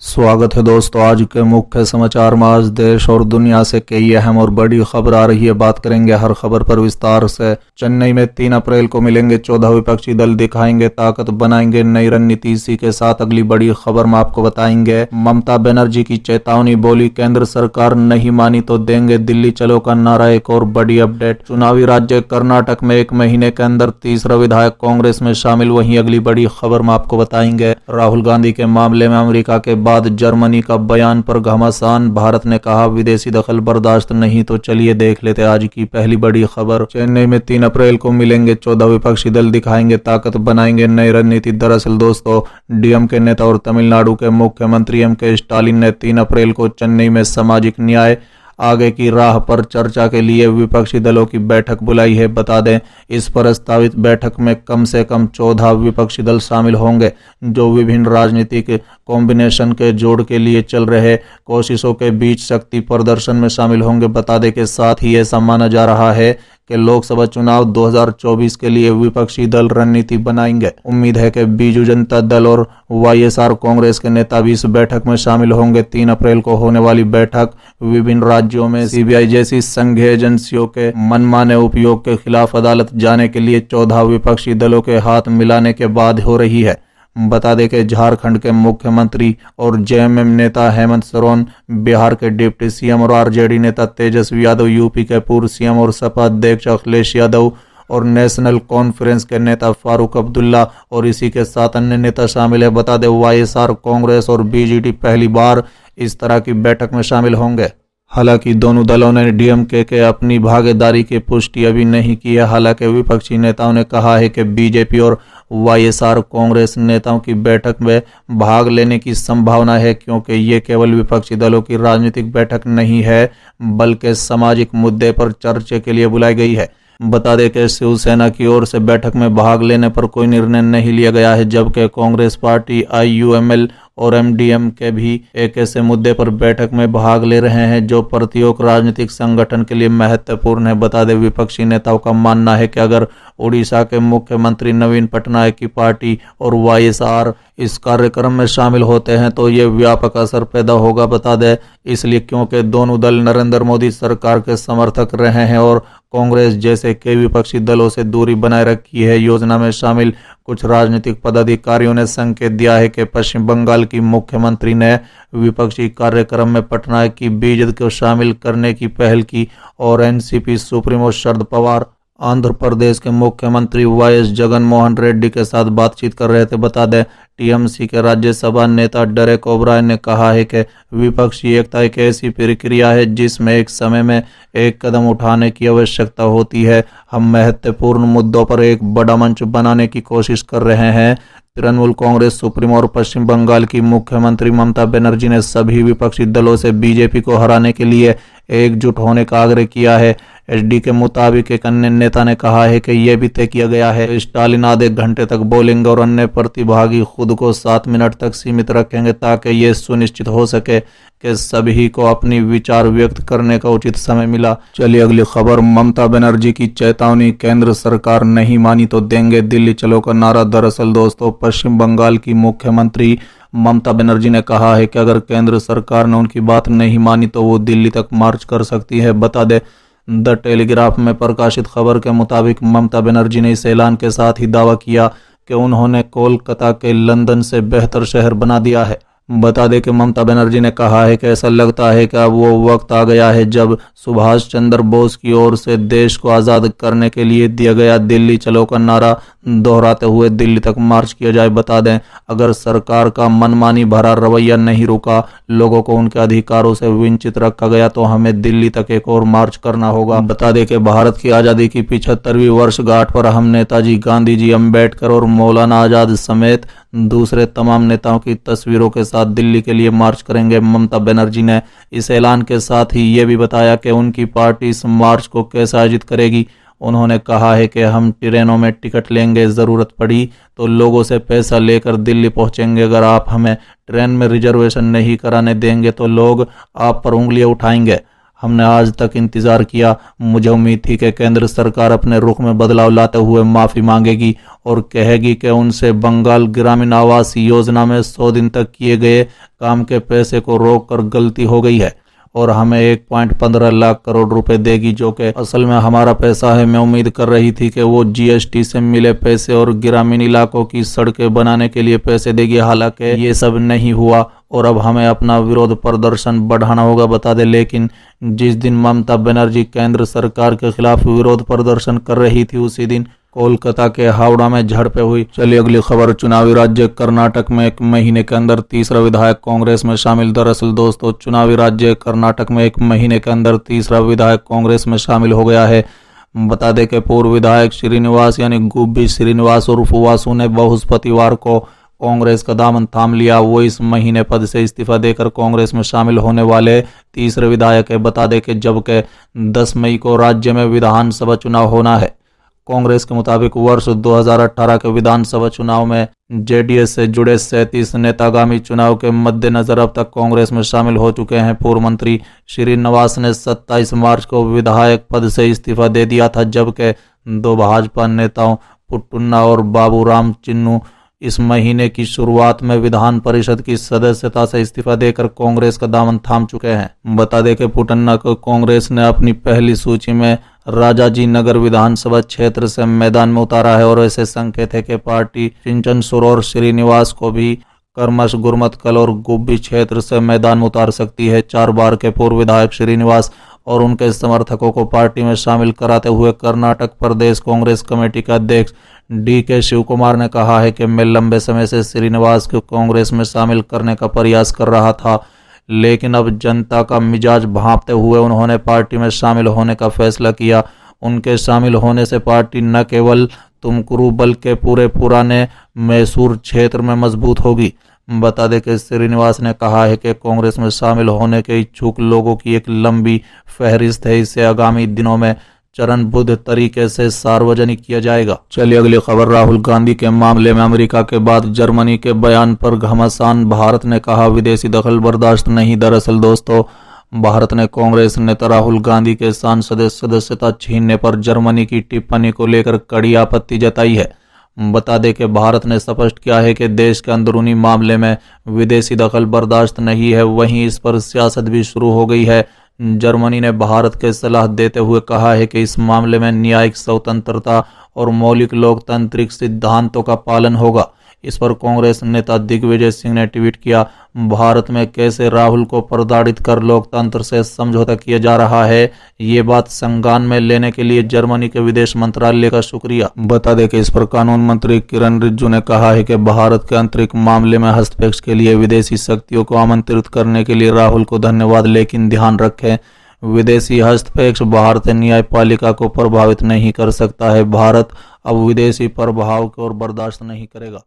स्वागत है दोस्तों। आज के मुख्य समाचार में आज देश और दुनिया से कई अहम और बड़ी खबर आ रही है। बात करेंगे हर खबर पर विस्तार से। चेन्नई में 3 अप्रैल को मिलेंगे 14 विपक्षी दल, दिखाएंगे ताकत, बनाएंगे नई रणनीति। इसी के साथ अगली बड़ी खबर में आपको बताएंगे ममता बनर्जी की चेतावनी, बोली केंद्र सरकार नहीं मानी तो देंगे दिल्ली चलो का नारा। एक और बड़ी अपडेट, चुनावी राज्य कर्नाटक में 1 महीने के अंदर तीसरा विधायक कांग्रेस में शामिल। वहीं अगली बड़ी खबर में आपको बताएंगे राहुल गांधी के मामले में अमेरिका के बाद जर्मनी का बयान पर घमासान। भारत ने कहा विदेशी दखल बर्दाश्त नहीं। तो चलिए देख लेते आज की पहली बड़ी खबर। चेन्नई में 3 अप्रैल को मिलेंगे 14 विपक्षी दल, दिखाएंगे ताकत, बनाएंगे नई रणनीति। दरअसल दोस्तों, डीएमके नेता और तमिलनाडु के मुख्यमंत्री एमके स्टालिन ने 3 अप्रैल को चेन्नई में सामाजिक न्याय आगे की राह पर चर्चा के लिए विपक्षी दलों की बैठक बुलाई है। बता दें, इस प्रस्तावित बैठक में कम से कम 14 विपक्षी दल शामिल होंगे, जो विभिन्न राजनीतिक कॉम्बिनेशन के जोड़ के लिए चल रहे कोशिशों के बीच शक्ति प्रदर्शन में शामिल होंगे। बता दें के साथ ही ऐसा माना जा रहा है कि लोकसभा चुनाव 2024 के लिए विपक्षी दल रणनीति बनाएंगे। उम्मीद है कि बीजू जनता दल और वाईएसआर कांग्रेस के नेता भी इस बैठक में शामिल होंगे। 3 अप्रैल को होने वाली बैठक विभिन्न राज्यों में सीबीआई जैसी संघीय एजेंसियों के मनमाने उपयोग के खिलाफ अदालत जाने के लिए 14 विपक्षी दलों के हाथ मिलाने के बाद हो रही है। बता दें कि झारखंड के मुख्यमंत्री और जेएमएम नेता हेमंत सोरेन, बिहार के डिप्टी सीएम और आरजेडी नेता तेजस्वी यादव, यूपी के पूर्व सीएम और सपा अध्यक्ष अखिलेश यादव और नेशनल कॉन्फ्रेंस के नेता फारूक अब्दुल्ला और इसी के साथ अन्य नेता शामिल है। बता दें, वाईएसआर कांग्रेस और बीजेडी पहली बार इस तरह की बैठक में शामिल होंगे। हालांकि दोनों दलों ने डीएमके के अपनी भागीदारी की पुष्टि अभी नहीं की है। हालांकि विपक्षी नेताओं ने कहा है कि बीजेपी और वाईएसआर कांग्रेस नेताओं की बैठक में भाग लेने की संभावना है, क्योंकि ये केवल विपक्षी दलों की राजनीतिक बैठक नहीं है, बल्कि सामाजिक मुद्दे पर चर्चा के लिए बुलाई गई है। बता दें कि शिवसेना की ओर से बैठक में भाग लेने पर कोई निर्णय नहीं लिया गया है, जबकि कांग्रेस पार्टी, आईयूएमएल और एमडीएम के भी एक ऐसे मुद्दे पर बैठक में भाग ले रहे हैं जो प्रत्येक राजनीतिक संगठन के लिए महत्वपूर्ण है। बता दें, विपक्षी नेताओं का मानना है कि अगर उड़ीसा के मुख्यमंत्री नवीन पटनायक की पार्टी और वाईएसआर इस कार्यक्रम में शामिल होते हैं तो ये व्यापक असर पैदा होगा। बता दें, इसलिए क्योंकि दोनों दल नरेंद्र मोदी सरकार के समर्थक रहे हैं और कांग्रेस जैसे कई विपक्षी दलों से दूरी बनाए रखी है। योजना में शामिल कुछ राजनीतिक पदाधिकारियों ने संकेत दिया है कि पश्चिम बंगाल की मुख्यमंत्री ने विपक्षी कार्यक्रम में पटनायक की बेइज्जती को शामिल करने की पहल की और एनसीपी सुप्रीमो शरद पवार आंध्र प्रदेश के मुख्यमंत्री वाईएस जगनमोहन रेड्डी के साथ बातचीत कर रहे थे। बता दें, टीएमसी के राज्यसभा नेता डेरेक ओब्रायन ने कहा है कि विपक्षी एकता एक ऐसी प्रक्रिया है जिसमें एक समय में एक कदम उठाने की आवश्यकता होती है। हम महत्वपूर्ण मुद्दों पर एक बड़ा मंच बनाने की कोशिश कर रहे हैं। तृणमूल कांग्रेस सुप्रीमो और पश्चिम बंगाल की मुख्यमंत्री ममता बनर्जी ने सभी विपक्षी दलों से बीजेपी को हराने के लिए एकजुट होने का आग्रह किया है। एचडी के मुताबिक एक अन्य नेता ने कहा है कि यह भी तय किया गया है स्टालिन आधे घंटे तक बोलेंगे और अन्य प्रतिभागी खुद को 7 मिनट तक सीमित रखेंगे, ताकि ये सुनिश्चित हो सके कि सभी को अपनी विचार व्यक्त करने का उचित समय मिला। चलिए अगली खबर, ममता बनर्जी की चेतावनी, केंद्र सरकार नहीं मानी तो देंगे दिल्ली चलो का नारा। दरअसल दोस्तों, पश्चिम बंगाल की मुख्यमंत्री ममता बनर्जी ने कहा है कि अगर केंद्र सरकार ने उनकी बात नहीं मानी तो वो दिल्ली तक मार्च कर सकती है। बता दें, द टेलीग्राफ में प्रकाशित खबर के मुताबिक ममता बनर्जी ने इस ऐलान के साथ ही दावा किया कि उन्होंने कोलकाता के लंदन से बेहतर शहर बना दिया है। बता दें कि ममता बनर्जी ने कहा है कि ऐसा लगता है कि अब वो वक्त आ गया है जब सुभाष चंद्र बोस की ओर से देश को आज़ाद करने के लिए दिया गया दिल्ली चलो का नारा दोहराते हुए दिल्ली तक मार्च किया जाए। बता दें, अगर सरकार का मनमानी भरा रवैया नहीं रुका, लोगों को उनके अधिकारों से वंचित रखा गया, तो हमें दिल्ली तक एक और मार्च करना होगा। बता दें कि भारत की आज़ादी की 75वीं वर्षगांठ पर हम नेताजी गांधी जी, अम्बेडकर और मौलाना आजाद समेत दूसरे तमाम नेताओं की तस्वीरों के साथ दिल्ली के लिए मार्च करेंगे। ममता बनर्जी ने इस ऐलान के साथ ही ये भी बताया कि उनकी पार्टी इस मार्च को कैसे आयोजित करेगी। उन्होंने कहा है कि हम ट्रेनों में टिकट लेंगे, ज़रूरत पड़ी तो लोगों से पैसा लेकर दिल्ली पहुंचेंगे। अगर आप हमें ट्रेन में रिजर्वेशन नहीं कराने देंगे तो लोग आप पर उंगलियां उठाएंगे। हमने आज तक इंतजार किया। मुझे उम्मीद थी कि केंद्र सरकार अपने रुख में बदलाव लाते हुए माफी मांगेगी और कहेगी कि उनसे बंगाल ग्रामीण आवास योजना में 100 दिन तक किए गए काम के पैसे को रोककर गलती हो गई है और हमें 1.15 लाख करोड़ रुपए देगी, जो कि असल में हमारा पैसा है। मैं उम्मीद कर रही थी कि वो जीएसटी से मिले पैसे और ग्रामीण इलाकों की सड़कें बनाने के लिए पैसे देगी, हालांकि ये सब नहीं हुआ और अब हमें अपना विरोध प्रदर्शन बढ़ाना होगा, बता दे। लेकिन जिस दिन ममता बनर्जी केंद्र सरकार के खिलाफ विरोध प्रदर्शन कर रही थी, उसी दिन कोलकाता के हावड़ा में झड़पें हुई। चलिए अगली खबर, चुनावी राज्य कर्नाटक में 1 महीने के अंदर तीसरा विधायक कांग्रेस में शामिल। दरअसल दोस्तों, चुनावी राज्य कर्नाटक में 1 महीने के अंदर तीसरा विधायक कांग्रेस में शामिल हो गया है। बता दें कि पूर्व विधायक श्रीनिवास यानी गुब्बी श्रीनिवास उर्फ वासु ने बृहस्पतिवार को कांग्रेस का दामन थाम लिया। वो इस महीने पद से इस्तीफा देकर कांग्रेस में शामिल होने वाले तीसरे विधायक है। बता दें कि जबकि 10 मई को राज्य में विधानसभा चुनाव होना है। कांग्रेस के मुताबिक वर्ष 2018 के विधानसभा चुनाव में जेडीएस से जुड़े 37 नेता आगामी चुनाव के मद्देनजर अब तक कांग्रेस में शामिल हो चुके हैं। पूर्व मंत्री श्रीनिवास ने 27 मार्च को विधायक पद से इस्तीफा दे दिया था, जबकि 2 भाजपा नेताओं पुट्टन्ना और बाबूराम चिन्नू इस महीने की शुरुआत में विधान परिषद की सदस्यता से इस्तीफा देकर कांग्रेस का दामन थाम चुके हैं। बता दें कि पुट्टन्ना को कांग्रेस ने अपनी पहली सूची में राजाजी नगर विधानसभा क्षेत्र से मैदान में उतारा है और ऐसे संकेत है कि पार्टी चिंचनसूर और श्रीनिवास को भी कर्मश, गुरमतकल और गुब्बी क्षेत्र से मैदान में उतार सकती है। 4 बार के पूर्व विधायक श्रीनिवास और उनके समर्थकों को पार्टी में शामिल कराते हुए कर्नाटक प्रदेश कांग्रेस कमेटी के अध्यक्ष DK शिव कुमार ने कहा है कि मैं लंबे समय से श्रीनिवास को कांग्रेस में शामिल करने का प्रयास कर रहा था, लेकिन अब जनता का मिजाज भांपते हुए उन्होंने पार्टी में शामिल होने का फैसला किया। उनके शामिल होने से पार्टी न केवल तुमकुरू बल्कि पूरे पुराने मैसूर क्षेत्र में मजबूत होगी। बता दें कि श्रीनिवास ने कहा है कि कांग्रेस में शामिल होने के इच्छुक लोगों की एक लंबी फहरिस्त है, इसे आगामी दिनों में चरणबद्ध तरीके से सार्वजनिक किया जाएगा। चलिए अगली खबर, राहुल गांधी के मामले में अमेरिका के बाद जर्मनी के बयान पर घमासान। भारत ने कहा विदेशी दखल बर्दाश्त नहीं। दरअसल दोस्तों, भारत ने कांग्रेस नेता राहुल गांधी के सांसद सदस्यता छीनने पर जर्मनी की टिप्पणी को लेकर कड़ी आपत्ति जताई है। बता दें कि भारत ने स्पष्ट किया है कि देश के अंदरूनी मामले में विदेशी दखल बर्दाश्त नहीं है, वहीं इस पर सियासत भी शुरू हो गई है। जर्मनी ने भारत के सलाह देते हुए कहा है कि इस मामले में न्यायिक स्वतंत्रता और मौलिक लोकतांत्रिक सिद्धांतों का पालन होगा। इस पर कांग्रेस नेता दिग्विजय सिंह ने ट्वीट किया, भारत में कैसे राहुल को प्रताड़ित कर लोकतंत्र से समझौता किया जा रहा है, ये बात संज्ञान में लेने के लिए जर्मनी के विदेश मंत्रालय का शुक्रिया। बता दें कि इस पर कानून मंत्री किरण रिजिजू ने कहा है कि भारत के आंतरिक मामले में हस्तक्षेप के लिए विदेशी शक्तियों को आमंत्रित करने के लिए राहुल को धन्यवाद, लेकिन ध्यान रखें विदेशी हस्तक्षेप भारतीय न्यायपालिका को प्रभावित नहीं कर सकता है। भारत अब विदेशी प्रभाव को बर्दाश्त नहीं करेगा।